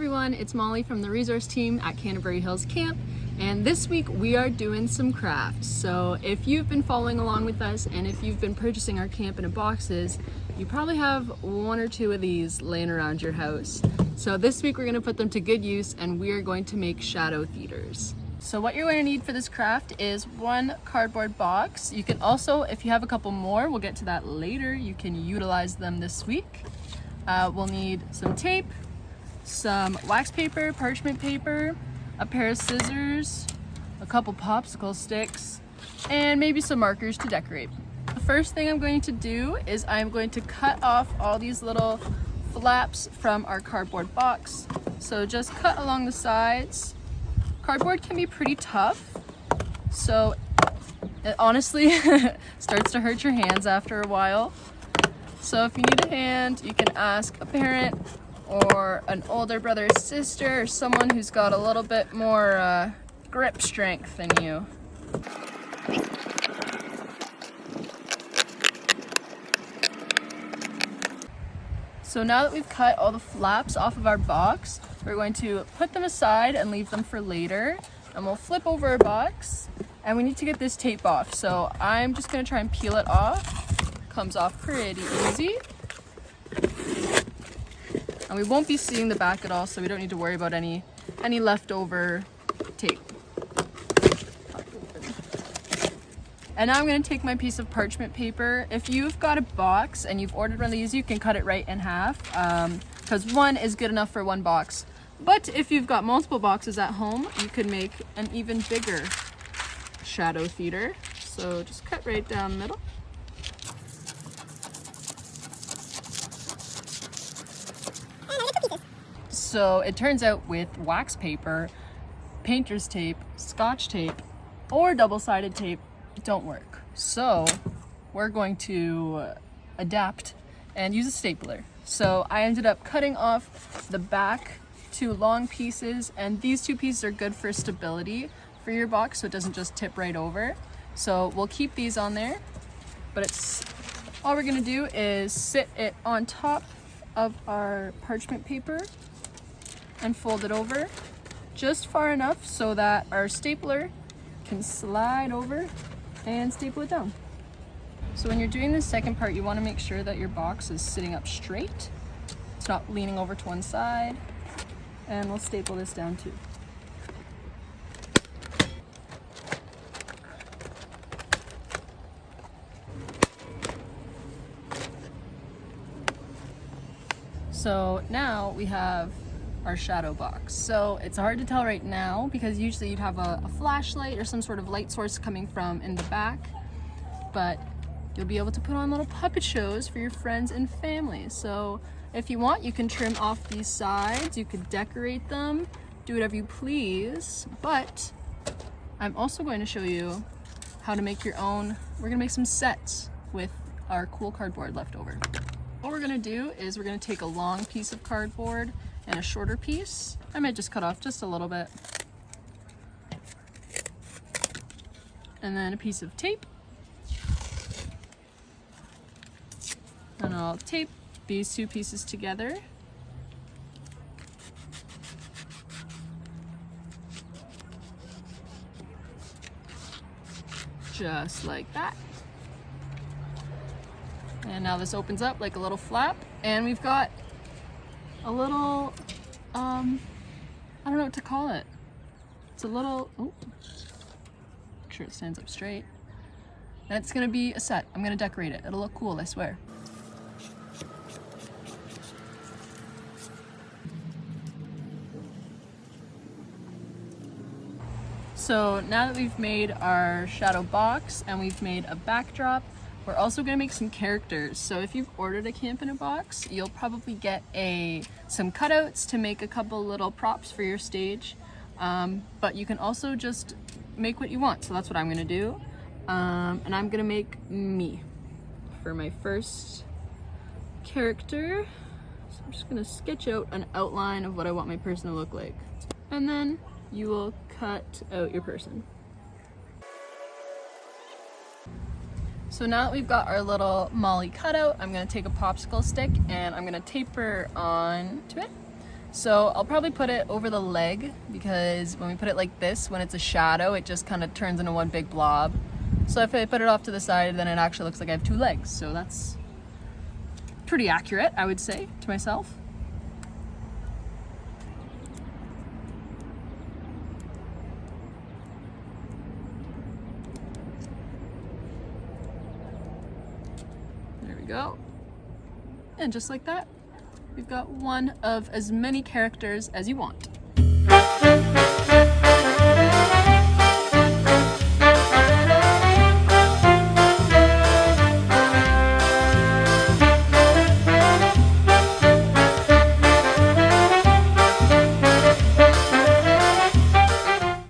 everyone, it's Molly from the resource team at Canterbury Hills Camp, and this week we are doing some crafts. So if you've been following along with us and if you've been purchasing our Camp in a boxes, you probably have one or two of these laying around your house. So this week we're going to put them to good use and we are going to make shadow theaters. So what you're going to need for this craft is one cardboard box. You can also, if you have a couple more, we'll get to that later, you can utilize them this week. We'll need some tape, some wax paper, parchment paper, a pair of scissors, a couple popsicle sticks, and maybe some markers to decorate. The first thing I'm going to do is I'm going to cut off all these little flaps from our cardboard box. So just cut along the sides. Cardboard can be pretty tough, so it honestly starts to hurt your hands after a while. So if you need a hand, you can ask a parent or an older brother or sister or someone who's got a little bit more grip strength than you. So now that we've cut all the flaps off of our box, we're going to put them aside and leave them for later. And we'll flip over our box and we need to get this tape off. So I'm just gonna try and peel it off. Comes off pretty easy. And we won't be seeing the back at all, so we don't need to worry about any leftover tape. And now I'm going to take my piece of parchment paper. If you've got a box and you've ordered one of these, you can cut it right in half, because one is good enough for one box. But if you've got multiple boxes at home, you could make an even bigger shadow theater. So just cut right down the middle. So it turns out with wax paper, painter's tape, scotch tape, or double-sided tape don't work. So we're going to adapt and use a stapler. So I ended up cutting off the back two long pieces, and these two pieces are good for stability for your box so it doesn't just tip right over. So we'll keep these on there, but all we're gonna do is sit it on top of our parchment paper and fold it over just far enough so that our stapler can slide over and staple it down. So when you're doing the second part, you want to make sure that your box is sitting up straight. It's not leaning over to one side. And we'll staple this down too. So now we have our shadow box. So it's hard to tell right now because usually you'd have a flashlight or some sort of light source coming from in the back, but you'll be able to put on little puppet shows for your friends and family. So if you want, you can trim off these sides, you could decorate them, do whatever you please, but I'm also going to show you how to make your own. We're gonna make some sets with our cool cardboard left over. What we're gonna do is we're gonna take a long piece of cardboard and a shorter piece. I might just cut off just a little bit. And then a piece of tape. And I'll tape these two pieces together. Just like that. And now this opens up like a little flap, and we've got a little, I don't know what to call it. It's a little, oh, make sure it stands up straight. And it's gonna be a set. I'm gonna decorate it. It'll look cool, I swear. So now that we've made our shadow box and we've made a backdrop, we're also gonna make some characters. So if you've ordered a Camp in a box, you'll probably get some cutouts to make a couple little props for your stage. But you can also just make what you want. So that's what I'm gonna do. And I'm gonna make me for my first character. So I'm just gonna sketch out an outline of what I want my person to look like. And then you will cut out your person. So now that we've got our little Molly cutout, I'm gonna take a popsicle stick and I'm gonna tape her on to it. So I'll probably put it over the leg because when we put it like this, when it's a shadow, it just kind of turns into one big blob. So if I put it off to the side, then it actually looks like I have two legs. So that's pretty accurate, I would say, to myself. There we go. And just like that, we've got one of as many characters as you want.